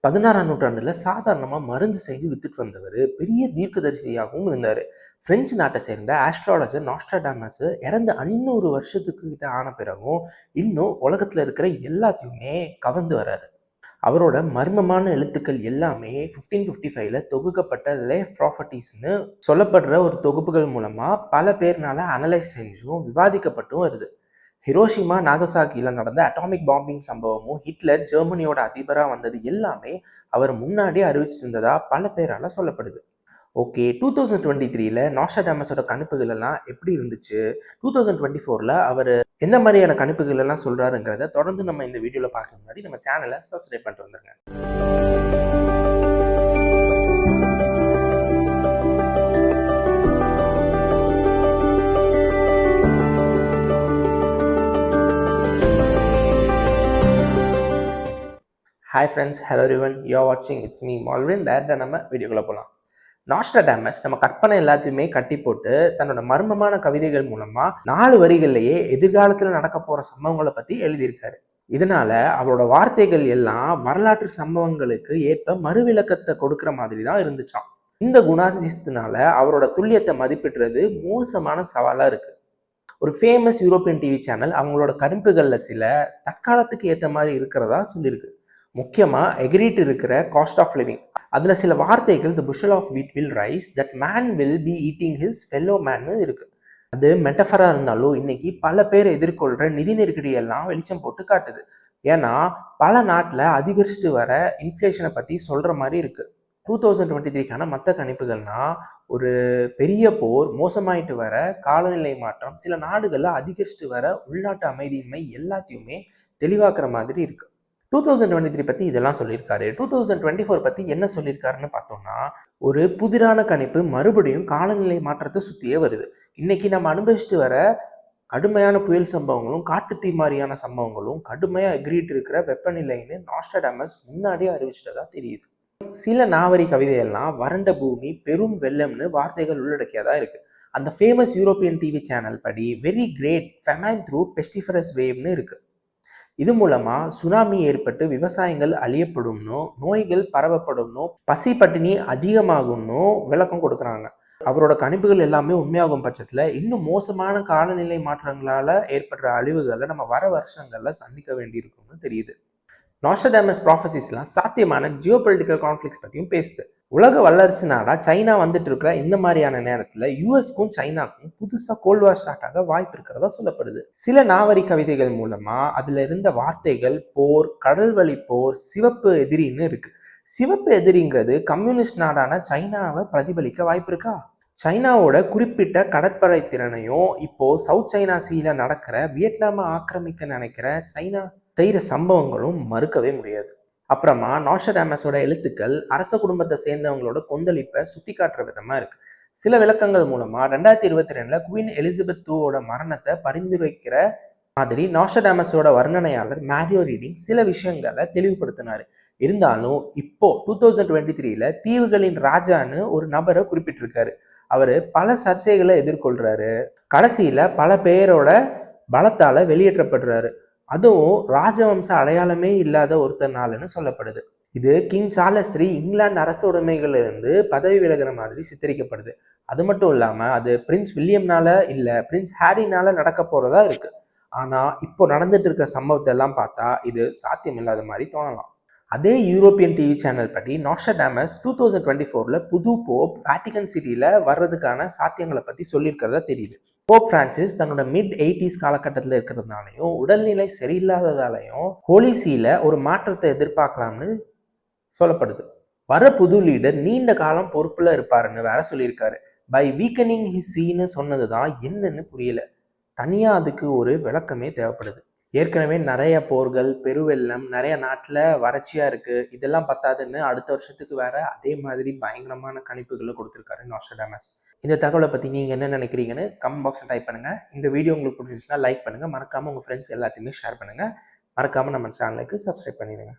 16ஆம் நூற்றாண்டுல சாதாரணமா மருந்து செஞ்சு வித்துட்டு வந்தவர் பெரிய தீர்க்கதரிசியாகவும் இருந்தாரு. பிரெஞ்சு நாட்டை சேர்ந்த ஆஸ்ட்ராலஜர் நாஸ்ட்ராடாமஸ் இறந்து 500 வருஷத்துக்கு கிட்ட ஆன பிறகும் இன்னும் உலகத்துல இருக்கிற எல்லாத்தையுமே கவர்ந்து வராரு. அவரோட மர்மமான எழுத்துக்கள் எல்லாமே 1555ல தொகுக்கப்பட்ட லே ப்ராப்பர்ட்டிஸ்னு சொல்லப்படுற ஒரு தொகுப்புகள் மூலமா பல பேர்னால அனலைஸ் செஞ்சும் விவாதிக்கப்பட்டும் வருது. ஹிரோஷிமா நாகசாகில நடந்த அட்டாமிக் பாம்பிங் சம்பவமும் ஹிட்லர் ஜெர்மனியோட அதிபராக வந்தது எல்லாமே அவர் முன்னாடியே அறிவிச்சிருந்ததா பல பேரால சொல்லப்படுது. ஓகே, 2023ல நாஸ்ட்ராடாமஸோட கணிப்புகள் எல்லாம் எப்படி இருந்துச்சு, 2024ல அவர் எந்த மாதிரியான கணிப்புகள் எல்லாம் சொல்றாருங்கிறத தொடர்ந்து நம்ம இந்த வீடியோல பார்க்க முன்னாடி நம்ம சேனலை சப்ஸ்கிரைப் பண்ணிட்டு வந்துருங்க. Hi friends, hello everyone, you are வாட்சிங் இட்ஸ் மீ மால்வின். டேரக்டாக நம்ம வீடியோக்குள்ளே போகலாம். நாஸ்ட்ராடாமஸ் நம்ம கற்பனை எல்லாத்தையுமே கட்டி போட்டு தன்னோட மர்மமான கவிதைகள் மூலமா 4 வரிகள்லேயே எதிர்காலத்தில் நடக்க போற சம்பவங்களை பத்தி எழுதியிருக்காரு. இதனால அவரோட வார்த்தைகள் எல்லாம் வரலாற்று சம்பவங்களுக்கு ஏற்ப மறுவிளக்கத்தை கொடுக்குற மாதிரி தான் இருந்துச்சாம். இந்த குணாதிசயத்தினால அவரோட துல்லியத்தை மதிப்பிடுறது மோசமான சவாலா இருக்கு. ஒரு ஃபேமஸ் யூரோப்பியன் டிவி சேனல் அவங்களோட கணிப்புகள்ல சில தற்காலத்துக்கு ஏற்ற மாதிரி இருக்கிறதா சொல்லியிருக்கு. முக்கியமாக எக்ரிட் இருக்கிற காஸ்ட் ஆஃப் லிவிங் அதில் சில வார்த்தைகள் the bushel of wheat will rise that man will be eating his fellow மேன்னு இருக்கு. அது மெட்டஃபராக இருந்தாலும் இன்னைக்கு பல பேர் எதிர்கொள்கிற நிதி நெருக்கடியெல்லாம் வெளிச்சம் போட்டு காட்டுது. ஏன்னா பல நாட்டில் அதிகரிச்சுட்டு வர இன்ஃப்ளேஷனை பற்றி சொல்கிற மாதிரி இருக்கு. 2023க்கான மற்ற கணிப்புகள்னா ஒரு பெரிய போர், மோசமாயிட்டு வர காலநிலை மாற்றம், சில நாடுகளில் அதிகரிச்சுட்டு வர உள்நாட்டு அமைதியின்மை எல்லாத்தையுமே தெளிவாக்குற மாதிரி இருக்கு. 2023 பற்றி இதெல்லாம் சொல்லியிருக்காரு. 2024 பற்றி என்ன சொல்லியிருக்காருன்னு பார்த்தோம்னா, ஒரு புதிரான கணிப்பு மறுபடியும் காலநிலை மாற்றத்தை சுற்றியே வருது. இன்னைக்கு நம்ம அனுபவிச்சுட்டு வர கடுமையான புயல் சம்பவங்களும் காட்டுத்தீ மாதிரியான சம்பவங்களும் கடுமையாக எகிரிட்டு இருக்கிற வெப்பநிலைன்னு நாஸ்ட்ராடாமஸ் முன்னாடியே அறிவிச்சிட்டதா தெரியுது. சில நாவரி கவிதையெல்லாம் வறண்ட பூமி, பெரும் வெள்ளம்னு வார்த்தைகள் உள்ளடக்கியதா இருக்கு. அந்த ஃபேமஸ் யூரோப்பியன் டிவி சேனல் படி வெரி கிரேட் ஃபெமைன் த்ரூ பெஸ்டிஃபரஸ் வேவ்னு இருக்கு. இது மூலமா சுனாமி ஏற்பட்டு விவசாயங்கள் அழியப்படும்னும், நோய்கள் பரவப்படும்னும், பசி பட்டினி அதிகமாகும்னும் விளக்கம் கொடுக்குறாங்க. அவரோட கணிப்புகள் எல்லாமே உண்மையாகும் பட்சத்துல இன்னும் மோசமான காலநிலை மாற்றங்களால ஏற்படுற அழிவுகளை நம்ம வர வருஷங்கள்ல சந்திக்க வேண்டியிருக்கும்னு தெரியுது. நாஸ்ட்ராடாமஸ் ப்ராஃபசிஸ்லாம் சாத்தியமான ஜியோபொலிட்டிக்கல் கான்ஃப்ளிக்ஸ் பற்றியும் பேசுது. உலக வல்லரசு நாடா சைனா வந்துட்டு இருக்கிற இந்த மாதிரியான நேரத்தில் யூஎஸ்க்கும் சைனாக்கும் புதுசாக கோல்வார் ஸ்டார்ட் ஆக வாய்ப்பு இருக்கிறதா சொல்லப்படுது. சில நாவரி கவிதைகள் மூலமா அதுல இருந்த வார்த்தைகள் போர், கடல்வழி போர், சிவப்பு எதிரின்னு இருக்கு. சிவப்பு எதிரிங்கிறது கம்யூனிஸ்ட் நாடான சைனாவை பிரதிபலிக்க வாய்ப்பு இருக்கா? சைனாவோட குறிப்பிட்ட கடற்படை திறனையும் இப்போ சவுத் சைனா சீல நடக்கிற வியட்நாமை ஆக்கிரமிக்க நினைக்கிற சைனா செய்கிற சம்பவங்களும் மறுக்கவே முடியாது. அப்புறமா நாஸ்ட்ராடாமஸோட எழுத்துக்கள் அரச குடும்பத்தை சேர்ந்தவங்களோட கொந்தளிப்பை சுட்டி காட்டுற விதமா இருக்கு. சில விளக்கங்கள் மூலமா 2022ல குவீன் எலிசபெத் டூவோட மரணத்தை பரிந்துரைக்கிற மாதிரி நாஸ்ட்ராடாமஸோட வர்ணனையாளர் மேரியோ ரீடிங் சில விஷயங்களை தெளிவுபடுத்தினாரு. இருந்தாலும் இப்போ 2023ல தீவுகளின் ராஜான்னு ஒரு நபரை குறிப்பிட்டிருக்காரு. அவரு பல சர்ச்சைகளை எதிர்கொள்றாரு. கடைசியில பல பேரோட பலத்தால வெளியேற்றப்படுறாரு. அதுவும் ராஜவம்ச அடையாளமே இல்லாத ஒருத்தர்னாலன்னு சொல்லப்படுது. இது கிங் சார்லஸ் III இங்கிலாந்து அரசு உடைமைகள்ல இருந்து பதவி விலகிற மாதிரி சித்தரிக்கப்படுது. அது மட்டும் இல்லாம அது பிரின்ஸ் வில்லியம்னால இல்ல பிரின்ஸ் ஹாரினால நடக்க போறதா இருக்கு. ஆனா இப்போ நடந்துட்டு இருக்க சம்பவத்தை எல்லாம் பார்த்தா இது சாத்தியம் இல்லாத மாதிரி தோணலாம். அதே யூரோப்பியன் டிவி சேனல் படி நாஸ்ட்ராடாமஸ் 2024ல புது போப் வேட்டிகன் சிட்டியில வர்றதுக்கான சாத்தியங்களை பத்தி சொல்லியிருக்கிறதா தெரியுது. போப் பிரான்சிஸ் தன்னோட மிட் 80s காலகட்டத்தில் இருக்கிறதுனாலையும் உடல்நிலை சரியில்லாததாலையும் ஹோலி சீல ஒரு மாற்றத்தை எதிர்பார்க்கலாம்னு சொல்லப்படுது. வர புது லீடர் நீண்ட காலம் பொறுப்புல இருப்பாருன்னு வேற சொல்லியிருக்காரு. பை வீக்கனிங் ஹிஸ் சீன்னு சொன்னதுதான் என்னன்னு புரியல. தனியா அதுக்கு ஒரு விளக்கமே தேவைப்படுது. ஏற்கனவே நிறைய போர்கள், பெருவெள்ளம், நிறைய நாட்டில் வறட்சியாக இருக்குது. இதெல்லாம் பத்தாதுன்னு அடுத்த வருஷத்துக்கு வேற அதே மாதிரி பயங்கரமான கணிப்புகளை கொடுத்துருக்காரு நாஸ்ட்ராடாமஸ். இந்த தகவலை பற்றி நீங்கள் என்ன நினைக்கிறீங்கன்னு கமெண்ட் பாக்ஸில் டைப் பண்ணுங்கள். இந்த வீடியோ உங்களுக்கு பிடிச்சிச்சுன்னா லைக் பண்ணுங்கள். மறக்காமல் உங்கள் ஃப்ரெண்ட்ஸ் எல்லாத்தையுமே ஷேர் பண்ணுங்கள். மறக்காமல் நம்ம சேனலுக்கு சப்ஸ்கிரைப் பண்ணிடுங்க.